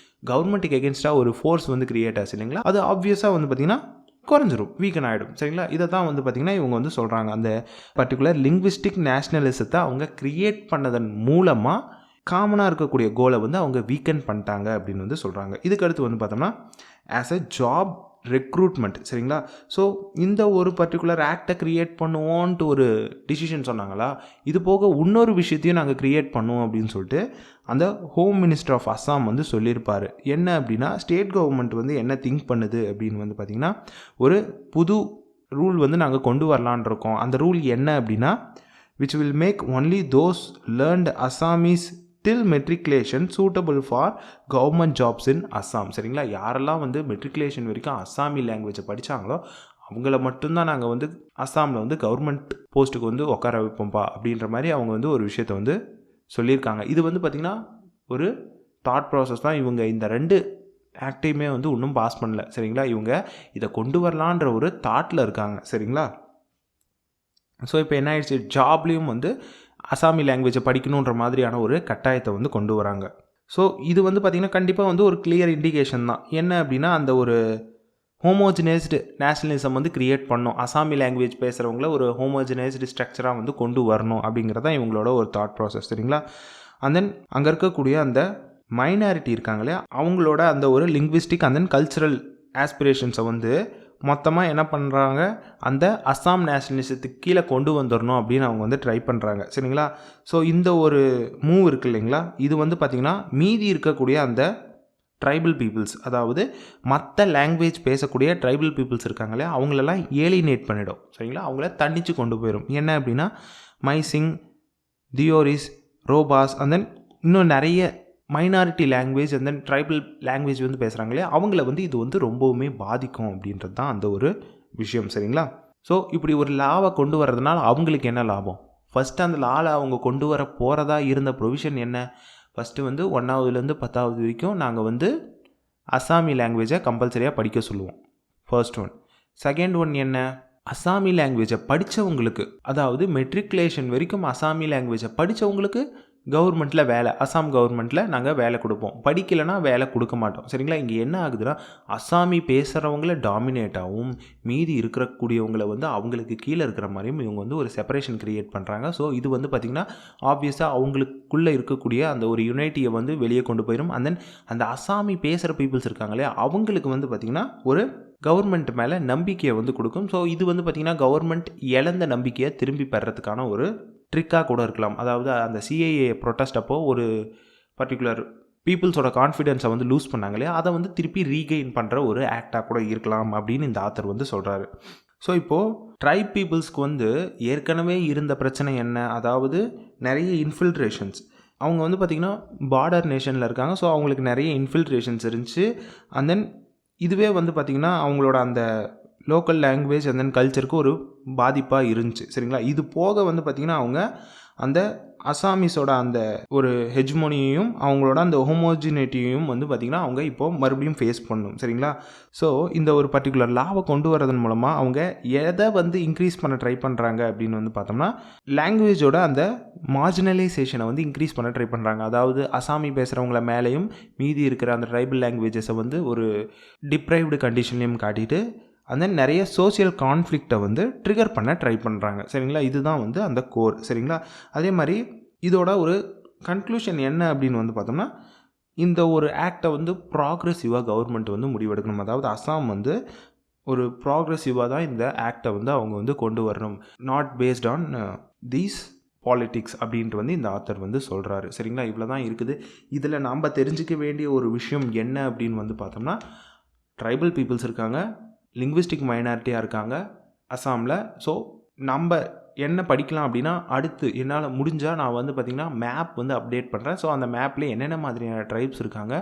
கவர்மெண்ட்டுக்கு எகென்ஸ்டாக ஒரு ஃபோர்ஸ் வந்து கிரியேட் ஆச்சு இல்லைங்களா, அது ஆப்வியஸாக வந்து பார்த்திங்கன்னா குறைஞ்சிரும், வீக்கன் ஆகிடும். சரிங்களா, இதை தான் வந்து பார்த்திங்கன்னா இவங்க வந்து சொல்கிறாங்க. அந்த பர்டிகுலர் லிங்குவிஸ்டிக் நேஷ்னலிசத்தை அவங்க கிரியேட் பண்ணதன் மூலமாக காமனாக இருக்கக்கூடிய கோலை வந்து அவங்க வீக்கன் பண்ணிட்டாங்க அப்படின்னு வந்து சொல்கிறாங்க. இதுக்கடுத்து வந்து பார்த்தோம்னா ஆஸ் அ ஜாப் ரெக்ரூட்மெண்ட். சரிங்களா, ஸோ இந்த ஒரு பர்டிகுலர் ஆக்டை க்ரியேட் பண்ணுவோன்ட்டு ஒரு டிசிஷன் சொன்னாங்களா, இது போக இன்னொரு விஷயத்தையும் நாங்கள் க்ரியேட் பண்ணுவோம் அப்படின்னு சொல்லிட்டு அந்த ஹோம் மினிஸ்டர் ஆஃப் அஸ்ஸாம் வந்து சொல்லியிருப்பார். என்ன அப்படின்னா ஸ்டேட் கவர்மெண்ட் வந்து என்ன திங்க் பண்ணுது அப்படின்னு வந்து பார்த்திங்கன்னா ஒரு புது ரூல் வந்து நாங்கள் கொண்டு வரலான் இருக்கோம். அந்த ரூல் என்ன அப்படின்னா which will make only those learned Assamese till matriculation suitable for government jobs in Assam. சரிங்களா, யாரெல்லாம் வந்து மெட்ரிகுலேஷன் வரைக்கும் அஸ்ஸாமி லாங்குவேஜை படித்தாங்களோ அவங்கள மட்டும்தான் நாங்கள் வந்து அஸ்ஸாமில் வந்து கவர்மெண்ட் போஸ்ட்டுக்கு வந்து உட்கார வைப்போம்ப்பா அப்படின்ற மாதிரி அவங்க வந்து ஒரு விஷயத்தை வந்து சொல்லியிருக்காங்க. இது வந்து பார்த்திங்கன்னா ஒரு தாட் ப்ராசஸ் தான். இவங்க இந்த 2 ஆக்டையுமே வந்து இன்னும் பாஸ் பண்ணல. சரிங்களா, இவங்க இதை கொண்டு வரலான்ற ஒரு தாட்டில் இருக்காங்க. சரிங்களா, ஸோ இப்போ என்ன ஆயிடுச்சு, ஜாப்லேயும் வந்து அசாமி லாங்குவேஜை படிக்கணுன்ற மாதிரியான ஒரு கட்டாயத்தை வந்து கொண்டு வராங்க. ஸோ இது வந்து பார்த்திங்கன்னா கண்டிப்பாக வந்து ஒரு கிளியர் இண்டிகேஷன் தான். என்ன அப்படின்னா அந்த ஒரு ஹோமோஜினைஸ்டு நேஷனலிசம் வந்து கிரியேட் பண்ணணும், அசாமி லாங்குவேஜ் பேசுகிறவங்கள ஒரு ஹோமோஜினைஸ்டு ஸ்ட்ரக்சராக வந்து கொண்டு வரணும் அப்படிங்கிறதான் இவங்களோட ஒரு தாட் ப்ராசஸ். சரிங்களா, அண்ட் தென் அங்கே இருக்கக்கூடிய அந்த மைனாரிட்டி இருக்காங்களே அவங்களோட அந்த ஒரு லிங்குவிஸ்டிக் அண்ட் தென் கல்ச்சுரல் ஆஸ்பிரேஷன்ஸை வந்து மொத்தமாக என்ன பண்ணுறாங்க, அந்த அஸ்ஸாம் நேஷனலிசத்துக்கு கீழே கொண்டு வந்துடணும் அப்படின்னு அவங்க வந்து ட்ரை பண்ணுறாங்க. சரிங்களா, ஸோ இந்த ஒரு மூவ் இருக்குது இல்லைங்களா, இது வந்து பார்த்திங்கன்னா மீதி இருக்கக்கூடிய அந்த ட்ரைபல் பீப்புள்ஸ், அதாவது மற்ற லாங்குவேஜ் பேசக்கூடிய ட்ரைபல் பீப்புள்ஸ் இருக்காங்களே அவங்களெல்லாம் ஏலினேட் பண்ணிடும். சரிங்களா, அவங்கள தண்டித்து கொண்டு போயிடும். என்ன அப்படின்னா மைசிங், தியோரிஸ், ரோபாஸ் அண்ட் தென் இன்னும் நிறைய minority language and then tribal language வந்து பேசுகிறாங்களே அவங்கள வந்து இது வந்து ரொம்பவுமே பாதிக்கும் அப்படின்றது தான் அந்த ஒரு விஷயம். சரிங்களா, ஸோ இப்படி ஒரு லாவை கொண்டு வர்றதுனால அவங்களுக்கு என்ன லாபம், ஃபஸ்ட்டு அந்த லாவை அவங்க கொண்டு வர போகிறதா இருந்த ப்ரொவிஷன் என்ன, ஃபஸ்ட்டு வந்து 1ஆவதுலேருந்து 10ஆவது வரைக்கும் நாங்கள் வந்து அஸ்ஸாமி லாங்குவேஜை கம்பல்சரியாக படிக்க சொல்லுவோம், ஃபர்ஸ்ட் ஒன். செகண்ட் ஒன் என்ன, அஸ்ஸாமி லாங்குவேஜை படித்தவங்களுக்கு, அதாவது மெட்ரிகுலேஷன் வரைக்கும் அஸ்ஸாமி லாங்குவேஜை படித்தவங்களுக்கு கவர்மெண்ட்டில் வேலை, அஸ்ஸாம் கவர்மெண்ட்டில் நாங்கள் வேலை கொடுப்போம், படிக்கலைன்னா வேலை கொடுக்க மாட்டோம். சரிங்களா, இங்கே என்ன ஆகுதுன்னா அஸ்ஸாமி பேசுகிறவங்கள டாமினேட்டாகவும் மீதி இருக்கக்கூடியவங்களை வந்து அவங்களுக்கு கீழே இருக்கிற மாதிரியும் இவங்க வந்து ஒரு செப்பரேஷன் க்ரியேட் பண்ணுறாங்க. ஸோ இது வந்து பார்த்திங்கன்னா ஆப்வியஸாக அவங்களுக்குள்ளே இருக்கக்கூடிய அந்த ஒரு யுனைட்டியை வந்து வெளியே கொண்டு போயிடும். அண்ட் தென் அந்த அஸ்ஸாமி பேசுகிற பீப்புள்ஸ் இருக்காங்களே அவங்களுக்கு வந்து பார்த்திங்கன்னா ஒரு கவர்மெண்ட் மேலே நம்பிக்கையை வந்து கொடுக்கும். ஸோ இது வந்து பார்த்திங்கன்னா கவர்மெண்ட் இழந்த நம்பிக்கையை திரும்பி பெறத்துக்கான ஒரு ட்ரிக்காக கூட இருக்கலாம். அதாவது அந்த சிஏஏ ப்ரொட்டஸ்ட் அப்போ ஒரு பர்டிகுலர் பீப்புள்ஸோட கான்ஃபிடென்ஸை வந்து லூஸ் பண்ணாங்களே அதை வந்து திருப்பி ரீகெயின் பண்ணுற ஒரு ஆக்டாக கூட இருக்கலாம் அப்படின்னு இந்த ஆத்தர் வந்து சொல்கிறாரு. ஸோ இப்போது ட்ரைப் பீப்புள்ஸ்க்கு வந்து ஏற்கனவே இருந்த பிரச்சனை என்ன, அதாவது நிறைய இன்ஃபில்ட்ரேஷன்ஸ். அவங்க வந்து பார்த்திங்கன்னா பார்டர் நேஷனில் இருக்காங்க. ஸோ அவங்களுக்கு நிறைய இன்ஃபில்ட்ரேஷன்ஸ் இருந்துச்சு. அண்ட் தென் இதுவே வந்து பார்த்திங்கன்னா அவங்களோட அந்த லோக்கல் லாங்குவேஜ் அண்ட் தென் கல்ச்சருக்கு ஒரு பாதிப்பாக இருந்துச்சு. சரிங்களா, இது போக வந்து பார்த்திங்கன்னா அவங்க அந்த அசாமீஸோட அந்த ஒரு ஹெஜ்மோனியையும் அவங்களோட அந்த ஹோமோஜினிட்டியையும் வந்து பார்த்திங்கன்னா அவங்க இப்போது மறுபடியும் ஃபேஸ் பண்ணணும். சரிங்களா, ஸோ இந்த ஒரு பர்டிகுலர் லாவை கொண்டு வரதன் மூலமாக அவங்க எதை வந்து இன்க்ரீஸ் பண்ண ட்ரை பண்ணுறாங்க அப்படின்னு வந்து பார்த்தோம்னா லாங்குவேஜோட அந்த மார்ஜினலைசேஷனை வந்து இன்க்ரீஸ் பண்ண ட்ரை பண்ணுறாங்க. அதாவது அசாமி பேசுகிறவங்கள மேலேயும் மீதி இருக்கிற அந்த ட்ரைபல் லாங்குவேஜஸை வந்து ஒரு டிப்ரைவ்டு கண்டிஷன்லையும் காட்டிட்டு அண்ட் தென் நிறைய சோசியல் கான்ஃப்ளிக்டை வந்து ட்ரிகர் பண்ண ட்ரை பண்ணுறாங்க. சரிங்களா, இதுதான் வந்து அந்த கோர். சரிங்களா, அதே மாதிரி இதோட ஒரு கன்க்ளூஷன் என்ன அப்படின்னு வந்து பார்த்தோம்னா இந்த ஒரு ஆக்டை வந்து ப்ராக்ரெசிவாக கவர்மெண்ட் வந்து முடிவெடுக்கணும். அதாவது அஸ்ஸாம் வந்து ஒரு ப்ராக்ரெசிவாக தான் இந்த ஆக்டை வந்து அவங்க வந்து கொண்டு வரணும், not based on these politics அப்படின்ட்டு வந்து இந்த ஆத்தர் வந்து சொல்கிறாரு. சரிங்களா, இவ்வளோ தான் இருக்குது. இதில் நாம் தெரிஞ்சிக்க வேண்டிய ஒரு விஷயம் என்ன அப்படின்னு வந்து பார்த்தோம்னா ட்ரைபல் பீப்புள்ஸ் இருக்காங்க, லிங்குவிஸ்டிக் மைனாரிட்டியாக இருக்காங்க அஸ்ஸாமில். ஸோ நம்ம என்ன படிக்கலாம் அப்படின்னா, அடுத்து என்னால் முடிஞ்சால் நான் வந்து பார்த்திங்கன்னா மேப் வந்து அப்டேட் பண்ணுறேன். ஸோ அந்த மேப்லேயே என்னென்ன மாதிரியான ட்ரைப்ஸ் இருக்காங்க,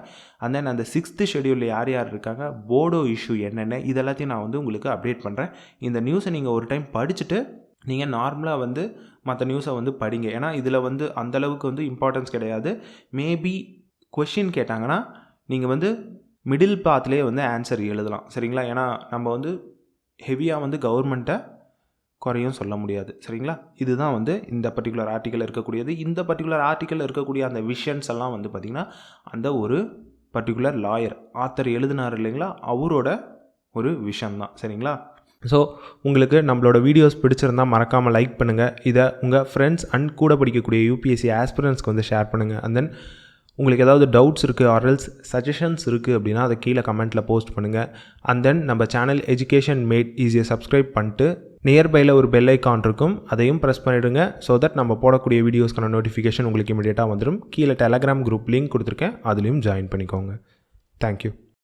அண்ட் தென் அந்த 6th ஷெடியூலில் யார் யார் இருக்காங்க, போடோ இஷ்யூ என்னென்ன, இதெல்லாத்தையும் நான் வந்து உங்களுக்கு அப்டேட் பண்ணுறேன். இந்த நியூஸை நீங்கள் ஒரு டைம் படிச்சுட்டு நீங்கள் நார்மலாக வந்து மற்ற நியூஸை வந்து படிங்க. ஏன்னா இதில் வந்து அந்தளவுக்கு வந்து இம்பார்ட்டன்ஸ் கிடையாது. மேபி கொஷின் கேட்டாங்கன்னா நீங்கள் வந்து மிடில் பாத்லேயே வந்து ஆன்சர் எழுதலாம். சரிங்களா? ஏன்னா நம்ம வந்து ஹெவியாக வந்து கவர்மெண்ட்டை குறையும் சொல்ல முடியாது. சரிங்களா? இதுதான் வந்து இந்த பர்டிகுலர் ஆர்டிக்கல் இருக்கக்கூடியது. இந்த பர்டிகுலர் ஆர்டிக்கல் இருக்கக்கூடிய அந்த விஷன்ஸ் எல்லாம் வந்து பார்த்திங்கன்னா அந்த ஒரு பர்டிகுலர் லாயர் ஆத்தர் எழுதினார் இல்லைங்களா, அவரோட ஒரு விஷன் தான். சரிங்களா? ஸோ உங்களுக்கு நம்மளோட வீடியோஸ் பிடிச்சிருந்தால் மறக்காமல் லைக் பண்ணுங்கள். இதை உங்கள் ஃப்ரெண்ட்ஸ் அண்ட் கூட படிக்கக்கூடிய யூபிஎஸ்சி ஆஸ்பிரன்ஸ்க்கு வந்து ஷேர் பண்ணுங்கள். அண்ட் தென் உங்களுக்கு ஏதாவது டவுட்ஸ் இருக்குது ஆர்எல்ஸ் சஜஷன்ஸ் இருக்குது அப்படின்னா அதை கீழே கமெண்ட்டில் போஸ்ட் பண்ணுங்கள். அண்ட் தென் நம்ம சேனல் எஜுகேஷன் மேட் ஈஸியை சப்ஸ்கிரைப் பண்ணிட்டு நியர்பையில் ஒரு பெல் ஐக்கான் இருக்கும், அதையும் ப்ரெஸ் பண்ணிவிடுங்க. ஸோ தட் நம்ம போடக்கூடிய வீடியோஸ்க்கான நோட்டிஃபிகேஷன் உங்களுக்கு இமீடியட்டாக வந்துடும். கீழே டெலகிராம் குரூப் லிங்க் கொடுத்துருக்கேன், அதுலேயும் ஜாயின் பண்ணிக்கோங்க. தேங்க்யூ.